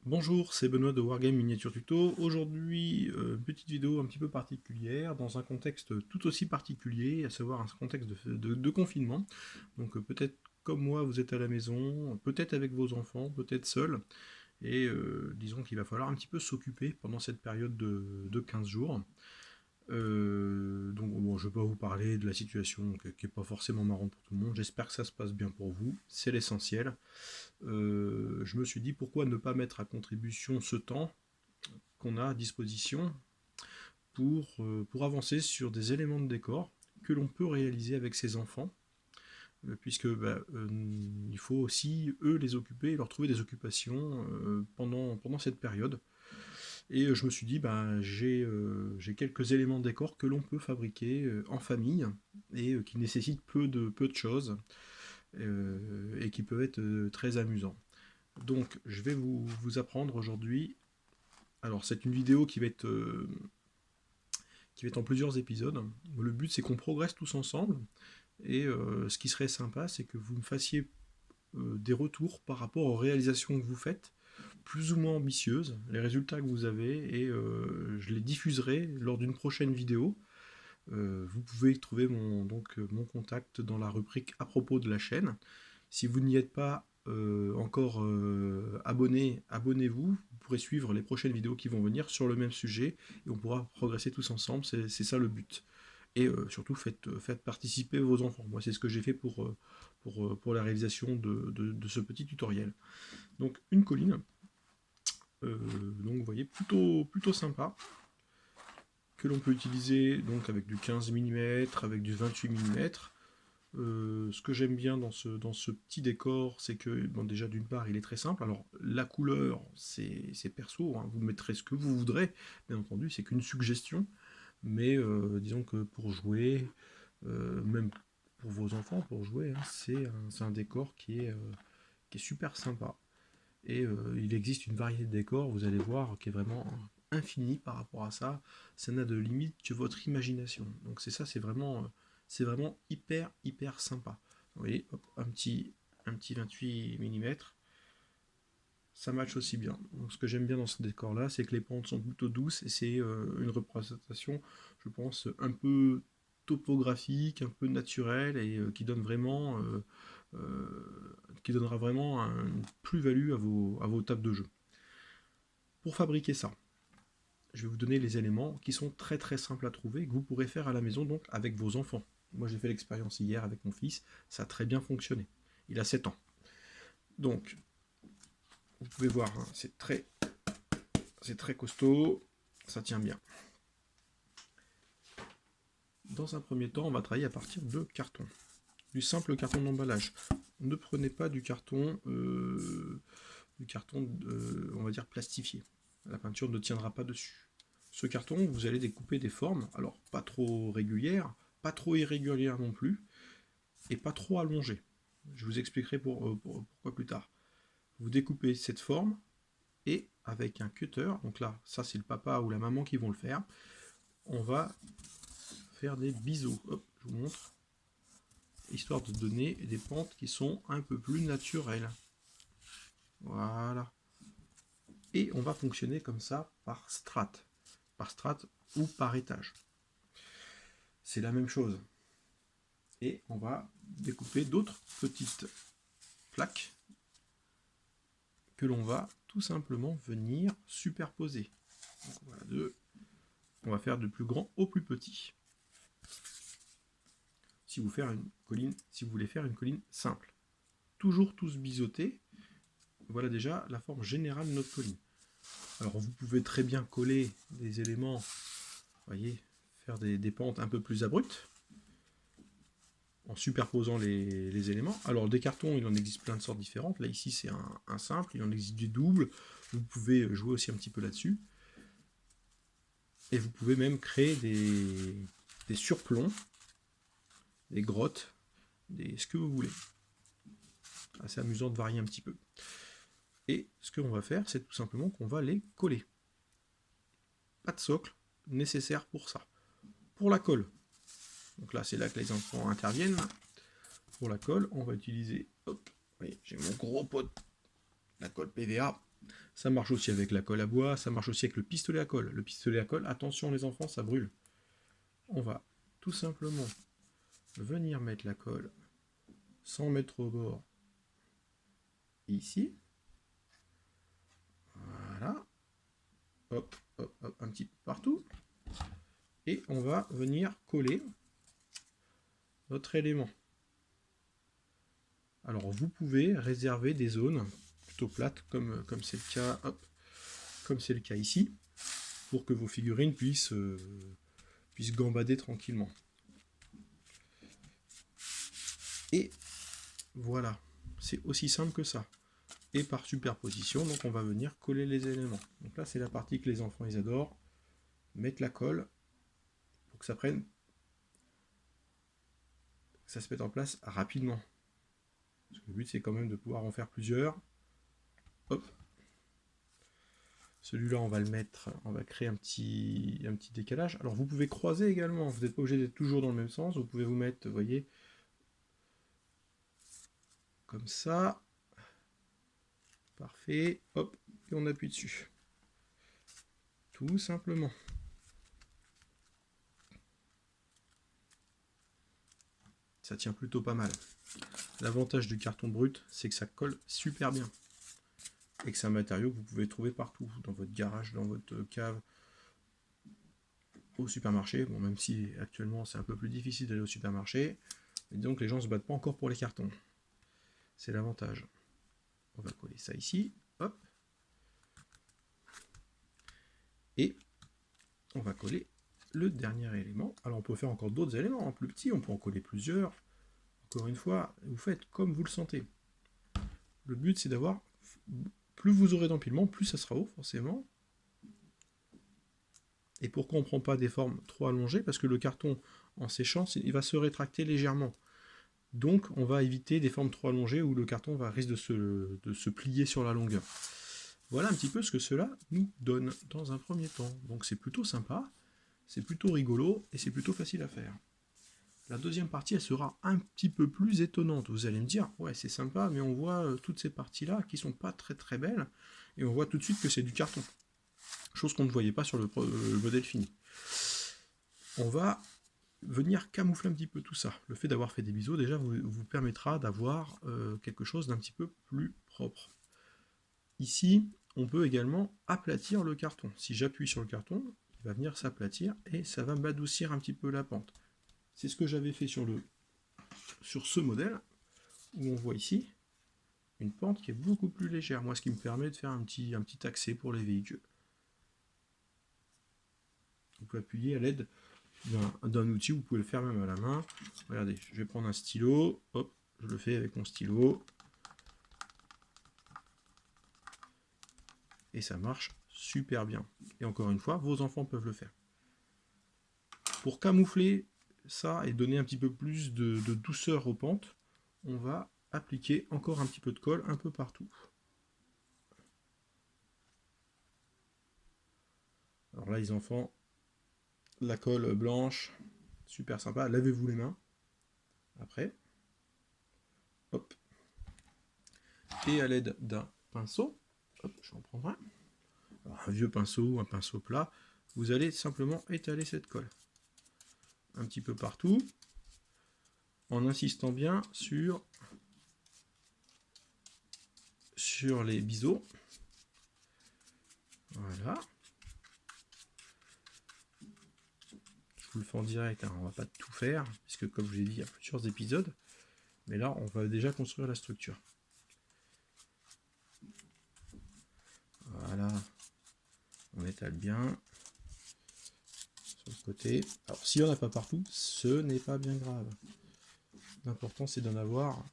Bonjour, c'est Benoît de Wargame Miniature Tuto. Aujourd'hui, une petite vidéo un petit peu particulière, dans un contexte tout aussi particulier, à savoir un contexte de confinement. Donc peut-être comme moi, vous êtes à la maison, peut-être avec vos enfants, peut-être seul, et disons qu'il va falloir un petit peu s'occuper pendant cette période de 15 jours. Donc bon, je ne vais pas vous parler de la situation qui n'est pas forcément marrante pour tout le monde. J'espère que ça se passe bien pour vous, c'est l'essentiel. Je me suis dit pourquoi ne pas mettre à contribution ce temps qu'on a à disposition pour avancer sur des éléments de décor que l'on peut réaliser avec ses enfants, puisque il faut aussi eux les occuper, leur trouver des occupations pendant cette période. Et je me suis dit, j'ai quelques éléments de décor que l'on peut fabriquer en famille et qui nécessitent peu de choses et qui peuvent être très amusants. Donc, je vais vous apprendre aujourd'hui. Alors, c'est une vidéo qui va être en plusieurs épisodes. Le but, c'est qu'on progresse tous ensemble. Et ce qui serait sympa, c'est que vous me fassiez des retours par rapport aux réalisations que vous faites, plus ou moins ambitieuses, les résultats que vous avez, et je les diffuserai lors d'une prochaine vidéo. Vous pouvez trouver mon contact dans la rubrique à propos de la chaîne. Si vous n'y êtes pas encore abonné, abonnez-vous. Vous pourrez suivre les prochaines vidéos qui vont venir sur le même sujet et on pourra progresser tous ensemble. C'est ça le but. Et surtout, faites participer vos enfants. Moi, c'est ce que j'ai fait pour la réalisation de ce petit tutoriel. Donc, une colline. Donc, vous voyez, plutôt sympa que l'on peut utiliser donc avec du 15 mm, avec du 28 mm. Ce que j'aime bien dans ce petit décor, c'est que bon, déjà d'une part il est très simple. Alors la couleur, c'est perso, hein, vous mettrez ce que vous voudrez, bien entendu, c'est qu'une suggestion, mais disons que pour jouer, même pour vos enfants, pour jouer, hein, c'est un décor qui est super sympa. Et il existe une variété de décors, vous allez voir, qui est vraiment infinie par rapport à ça. Ça n'a de limite que votre imagination. Donc c'est ça, c'est vraiment hyper sympa. Vous voyez, hop, un petit 28 mm, ça match aussi bien. Donc ce que j'aime bien dans ce décor-là, c'est que les pentes sont plutôt douces et c'est une représentation, je pense, un peu topographique, un peu naturelle et qui donnera vraiment une plus-value à vos tables de jeu. Pour fabriquer ça, je vais vous donner les éléments qui sont très simples à trouver, que vous pourrez faire à la maison donc avec vos enfants. Moi j'ai fait l'expérience hier avec mon fils, ça a très bien fonctionné. Il a 7 ans. Donc, vous pouvez voir, hein, c'est très costaud, ça tient bien. Dans un premier temps, on va travailler à partir de carton. Du simple carton d'emballage. Ne prenez pas du carton on va dire plastifié. La peinture ne tiendra pas dessus. Ce carton, vous allez découper des formes, alors pas trop régulières, pas trop irrégulières non plus, et pas trop allongées. Je vous expliquerai pourquoi plus tard. Vous découpez cette forme, et avec un cutter, donc là, ça c'est le papa ou la maman qui vont le faire, on va faire des biseaux. Hop, je vous montre, histoire de donner des pentes qui sont un peu plus naturelles. Voilà. Et on va fonctionner comme ça par strate ou par étage. C'est la même chose. Et on va découper d'autres petites plaques que l'on va tout simplement venir superposer. Donc voilà, on va faire de plus grand au plus petit. Si vous voulez faire une colline simple. Toujours tous biseautés. Voilà déjà la forme générale de notre colline. Alors vous pouvez très bien coller des éléments, vous voyez, faire des pentes un peu plus abruptes, en superposant les éléments. Alors des cartons, il en existe plein de sortes différentes. Là ici c'est un simple, il en existe des doubles. Vous pouvez jouer aussi un petit peu là-dessus. Et vous pouvez même créer des surplombs, des grottes, ce que vous voulez. Assez amusant de varier un petit peu. Et ce qu'on va faire, c'est tout simplement qu'on va les coller. Pas de socle nécessaire pour ça. Pour la colle, donc là c'est là que les enfants interviennent. Pour la colle, on va utiliser, hop, j'ai mon gros pot de la colle PVA. Ça marche aussi avec la colle à bois, ça marche aussi avec le pistolet à colle. Le pistolet à colle, attention les enfants, ça brûle. On va tout simplement venir mettre la colle sans mettre au bord ici. Voilà. Hop, hop, hop, un petit peu partout. Et on va venir coller notre élément. Alors vous pouvez réserver des zones plutôt plates, comme c'est le cas, hop, comme c'est le cas ici, pour que vos figurines puissent gambader tranquillement. Et voilà, c'est aussi simple que ça. Et par superposition, donc on va venir coller les éléments. Donc là, c'est la partie que les enfants ils adorent. Mettre la colle pour que ça prenne, que ça se mette en place rapidement. Parce que le but, c'est quand même de pouvoir en faire plusieurs. Hop. Celui-là, on va le mettre, on va créer un petit décalage. Alors, vous pouvez croiser également. Vous n'êtes pas obligé d'être toujours dans le même sens. Vous pouvez vous mettre, vous voyez, comme ça. Parfait. Hop. Et on appuie dessus. Tout simplement. Ça tient plutôt pas mal. L'avantage du carton brut, c'est que ça colle super bien. Et que c'est un matériau que vous pouvez trouver partout, dans votre garage, dans votre cave, au supermarché. Bon, même si actuellement c'est un peu plus difficile d'aller au supermarché, mais disons que les gens ne se battent pas encore pour les cartons. C'est l'avantage. On va coller ça ici, hop. Et on va coller le dernier élément. Alors on peut faire encore d'autres éléments, en plus petits, on peut en coller plusieurs. Encore une fois, vous faites comme vous le sentez. Le but c'est d'avoir, plus vous aurez d'empilement, plus ça sera haut forcément. Et pourquoi on ne prend pas des formes trop allongées? Parce que le carton, en séchant, il va se rétracter légèrement. Donc on va éviter des formes trop allongées où le carton risque de se plier sur la longueur. Voilà un petit peu ce que cela nous donne dans un premier temps. Donc c'est plutôt sympa, c'est plutôt rigolo et c'est plutôt facile à faire. La deuxième partie, elle sera un petit peu plus étonnante. Vous allez me dire, ouais c'est sympa, mais on voit toutes ces parties-là qui sont pas très très belles, et on voit tout de suite que c'est du carton. Chose qu'on ne voyait pas sur le modèle fini. On va venir camoufler un petit peu tout ça. Le fait d'avoir fait des biseaux, déjà, vous permettra d'avoir quelque chose d'un petit peu plus propre. Ici, on peut également aplatir le carton. Si j'appuie sur le carton, il va venir s'aplatir et ça va m'adoucir un petit peu la pente. C'est ce que j'avais fait sur ce modèle, où on voit ici une pente qui est beaucoup plus légère. Moi, ce qui me permet de faire un petit accès pour les véhicules. Vous pouvez appuyer à l'aide d'un outil, vous pouvez le faire même à la main. Regardez, je vais prendre un stylo, hop, je le fais avec mon stylo. Et ça marche super bien. Et encore une fois, vos enfants peuvent le faire. Pour camoufler ça et donner un petit peu plus de douceur aux pentes, on va appliquer encore un petit peu de colle un peu partout. Alors là, les enfants, la colle blanche, super sympa. Lavez-vous les mains après. Hop. Et à l'aide d'un pinceau, hop, je vais en prendre un. Alors, un vieux pinceau, un pinceau plat, vous allez simplement étaler cette colle un petit peu partout, en insistant bien sur les biseaux. Voilà. Je vous le fais en direct, hein. On va pas tout faire, puisque comme je vous l'ai dit, il y a plusieurs épisodes. Mais là, on va déjà construire la structure. Voilà. On étale bien. Sur le côté. Alors, s'il n'y en a pas partout, ce n'est pas bien grave. L'important, c'est d'en avoir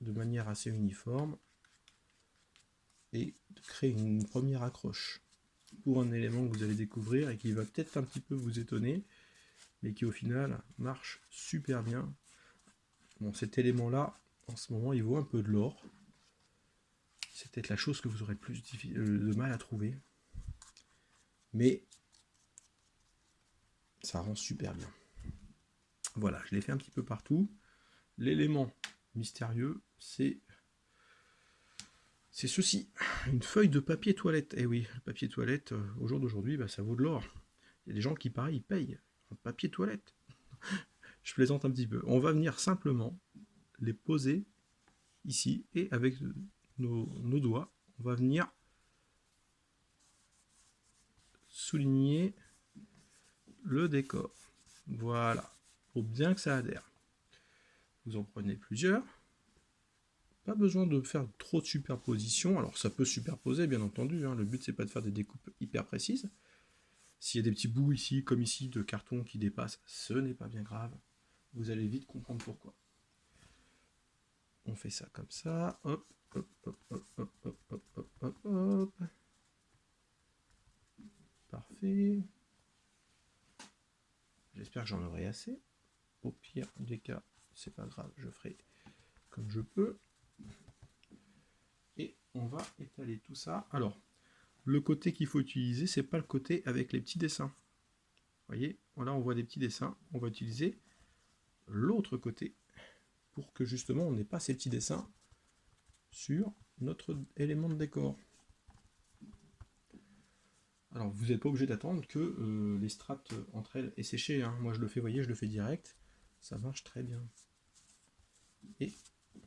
de manière assez uniforme et de créer une première accroche pour un élément que vous allez découvrir et qui va peut-être un petit peu vous étonner, mais qui au final marche super bien. Bon, cet élément-là, en ce moment, il vaut un peu de l'or. C'est peut-être la chose que vous aurez le plus de mal à trouver. Mais ça rend super bien. Voilà, je l'ai fait un petit peu partout. L'élément mystérieux, c'est C'est ceci, une feuille de papier toilette. Eh oui, le papier toilette, au jour d'aujourd'hui, bah, ça vaut de l'or. Il y a des gens qui, pareil, ils payent en papier toilette. Je plaisante un petit peu. On va venir simplement les poser ici, et avec nos doigts, on va venir souligner le décor. Voilà, pour bien que ça adhère. Vous en prenez plusieurs. Pas besoin de faire trop de superposition. Alors ça peut superposer, bien entendu. Hein. Le but, c'est pas de faire des découpes hyper précises. S'il y a des petits bouts ici, comme ici, de carton qui dépassent, ce n'est pas bien grave. Vous allez vite comprendre pourquoi. On fait ça comme ça. Hop, hop, hop, hop, hop, hop, hop, hop, hop, hop. Parfait. J'espère que j'en aurai assez. Au pire des cas, c'est pas grave, je ferai comme je peux. Et on va étaler tout ça. Alors, le côté qu'il faut utiliser, c'est pas le côté avec les petits dessins. Vous voyez, là on voit des petits dessins. On va utiliser l'autre côté pour que justement on n'ait pas ces petits dessins sur notre élément de décor. Alors vous n'êtes pas obligé d'attendre que les strates entre elles aient séché. Hein. Moi je le fais, voyez, je le fais direct. Ça marche très bien. Et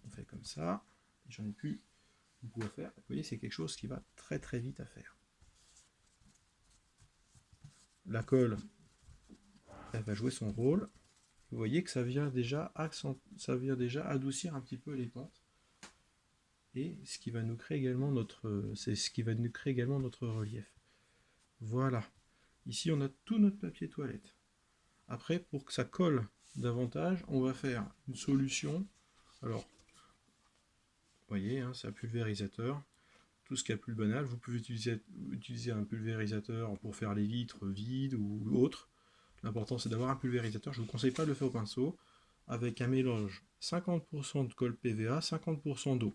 on fait comme ça. J'en ai plus beaucoup à faire. Vous voyez, c'est quelque chose qui va très très vite à faire. La colle, elle va jouer son rôle. Vous voyez que ça vient déjà adoucir un petit peu les pentes. Et ce qui va nous créer également notre relief. Voilà. Ici, on a tout notre papier toilette. Après, pour que ça colle davantage, on va faire une solution. Alors, vous voyez, hein, c'est un pulvérisateur. Tout ce qui est plus banal, vous pouvez utiliser un pulvérisateur pour faire les vitres vides ou autres. L'important, c'est d'avoir un pulvérisateur. Je ne vous conseille pas de le faire au pinceau. Avec un mélange 50% de colle PVA, 50% d'eau.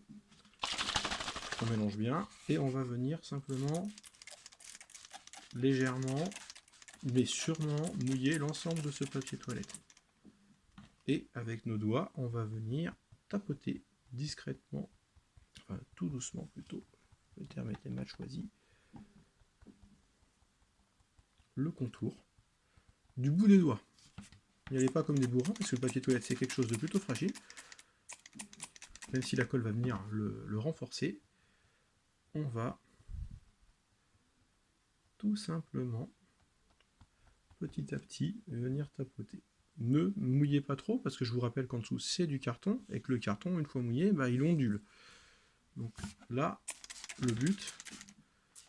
On mélange bien et on va venir simplement légèrement mais sûrement mouiller l'ensemble de ce papier toilette. Et avec nos doigts, on va venir tapoter discrètement, enfin tout doucement plutôt, le terme était mal choisi, le contour du bout des doigts. N'y allez pas comme des bourrins parce que le papier toilette c'est quelque chose de plutôt fragile. Même si la colle va venir le renforcer, on va tout simplement petit à petit venir tapoter. Ne mouillez pas trop parce que je vous rappelle qu'en dessous c'est du carton et que le carton une fois mouillé bah, il ondule. Donc là le but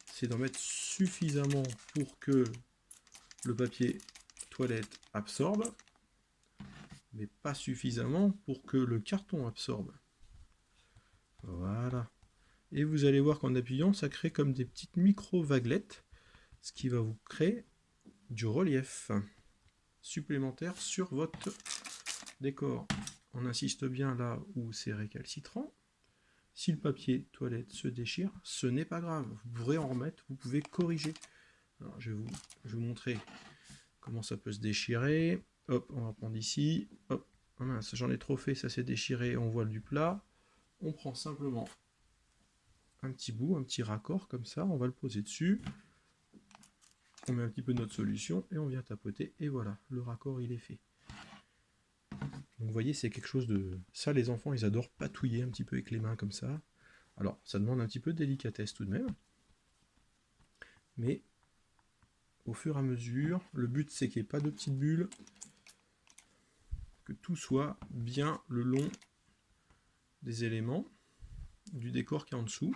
c'est d'en mettre suffisamment pour que le papier toilette absorbe, mais pas suffisamment pour que le carton absorbe. Voilà. Et vous allez voir qu'en appuyant ça crée comme des petites micro-vaguelettes, ce qui va vous créer du relief supplémentaire sur votre décor. On insiste bien là où c'est récalcitrant. Si le papier toilette se déchire, ce n'est pas grave. Vous pourrez en remettre, vous pouvez corriger. Alors, je vais vous montrer comment ça peut se déchirer. Hop, on va prendre ici. Hop, oh mince, j'en ai trop fait, ça s'est déchiré, on voit du plat. On prend simplement un petit bout, un petit raccord comme ça, on va le poser dessus. On met un petit peu de notre solution et on vient tapoter. Et voilà, le raccord il est fait. Donc vous voyez, c'est quelque chose de... Ça, les enfants, ils adorent patouiller un petit peu avec les mains comme ça. Alors, ça demande un petit peu de délicatesse tout de même. Mais, au fur et à mesure, le but, c'est qu'il n'y ait pas de petites bulles. Que tout soit bien le long des éléments du décor qui est en dessous.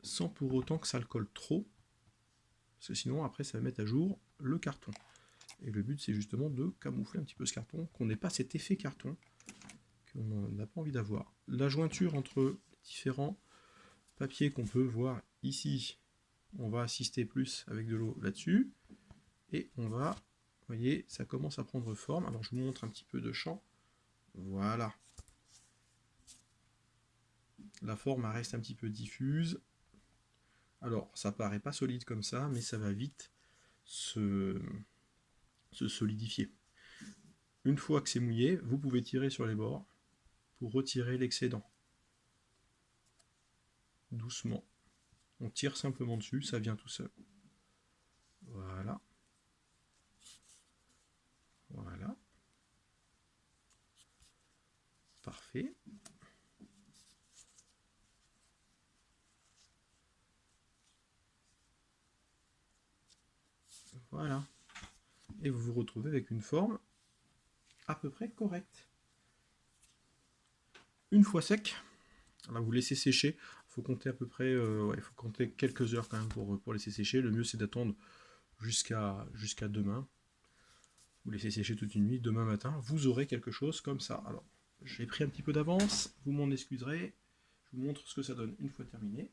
Sans pour autant que ça le colle trop. Parce que sinon, après, ça va mettre à jour le carton. Et le but, c'est justement de camoufler un petit peu ce carton, qu'on n'ait pas cet effet carton qu'on n'a pas envie d'avoir. La jointure entre les différents papiers qu'on peut voir ici, on va assister plus avec de l'eau là-dessus. Et on va, vous voyez, ça commence à prendre forme. Alors je vous montre un petit peu de champ. Voilà. La forme elle reste un petit peu diffuse. Alors, ça paraît pas solide comme ça, mais ça va vite se solidifier. Une fois que c'est mouillé, vous pouvez tirer sur les bords pour retirer l'excédent. doucement. On tire simplement dessus, ça vient tout seul. Voilà. Voilà. Parfait. Voilà. Et vous vous retrouvez avec une forme à peu près correcte. Une fois sec, là vous laissez sécher. Il faut compter à peu près, il faut compter quelques heures quand même pour laisser sécher. Le mieux c'est d'attendre jusqu'à demain. Vous laissez sécher toute une nuit. Demain matin, vous aurez quelque chose comme ça. Alors, j'ai pris un petit peu d'avance. Vous m'en excuserez. Je vous montre ce que ça donne une fois terminé.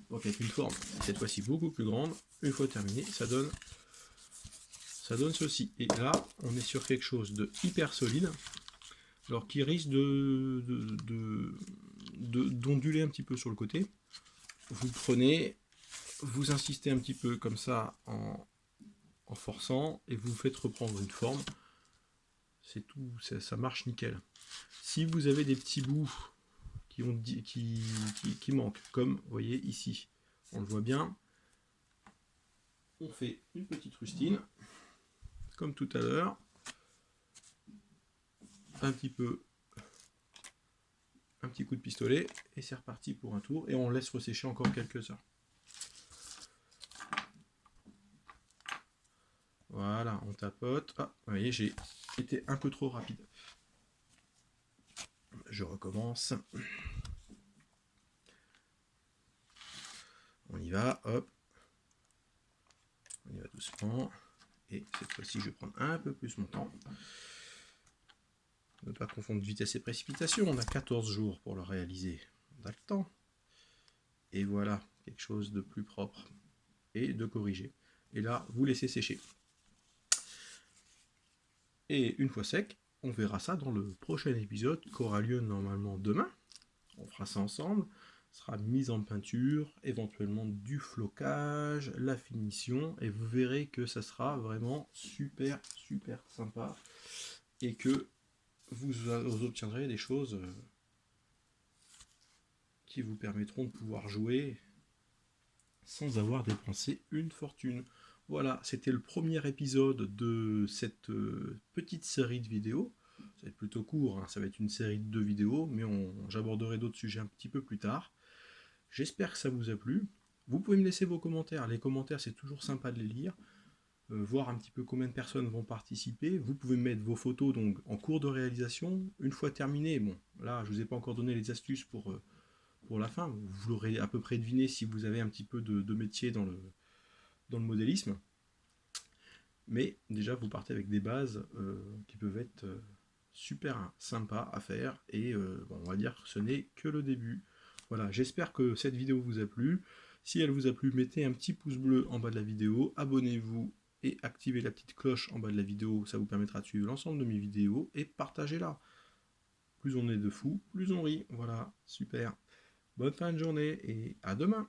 Donc avec une forme cette fois-ci beaucoup plus grande, une fois terminé, ça donne ceci. Et là, on est sur quelque chose de hyper solide, alors qui risque d'onduler un petit peu sur le côté. Vous prenez, vous insistez un petit peu comme ça en forçant, et vous faites reprendre une forme. C'est tout, ça marche nickel. Si vous avez des petits bouts qui manquent, comme vous voyez ici, on le voit bien, on fait une petite rustine, comme tout à l'heure, un petit coup de pistolet, et c'est reparti pour un tour, et on laisse ressécher encore quelques heures. Voilà, on tapote. Ah, vous voyez, j'ai été un peu trop rapide. Je recommence. On y va, hop. On y va doucement. Et cette fois-ci, je vais prendre un peu plus mon temps. Ne pas confondre vitesse et précipitation. On a 14 jours pour le réaliser. On a le temps. Et voilà, quelque chose de plus propre. Et de corriger. Et là, vous laissez sécher. Et une fois sec, on verra ça dans le prochain épisode qui aura lieu normalement demain. On fera ça ensemble. Sera mise en peinture, éventuellement du flocage, la finition, et vous verrez que ça sera vraiment super sympa et que vous obtiendrez des choses qui vous permettront de pouvoir jouer sans avoir dépensé une fortune. Voilà, c'était le premier épisode de cette petite série de vidéos. Ça va être plutôt court, hein, ça va être une série de 2 vidéos, mais j'aborderai d'autres sujets un petit peu plus tard. J'espère que ça vous a plu. Vous pouvez me laisser vos commentaires. Les commentaires, c'est toujours sympa de les lire. Voir un petit peu combien de personnes vont participer. Vous pouvez mettre vos photos donc en cours de réalisation. Une fois terminé, bon, là, je ne vous ai pas encore donné les astuces pour la fin. Vous l'aurez à peu près deviné si vous avez un petit peu de métier dans le modélisme. Mais déjà, vous partez avec des bases qui peuvent être super sympas à faire. Et bon, on va dire que ce n'est que le début. Voilà, j'espère que cette vidéo vous a plu. Si elle vous a plu, mettez un petit pouce bleu en bas de la vidéo, abonnez-vous et activez la petite cloche en bas de la vidéo, ça vous permettra de suivre l'ensemble de mes vidéos, et partagez-la. Plus on est de fous, plus on rit. Voilà, super. Bonne fin de journée et à demain.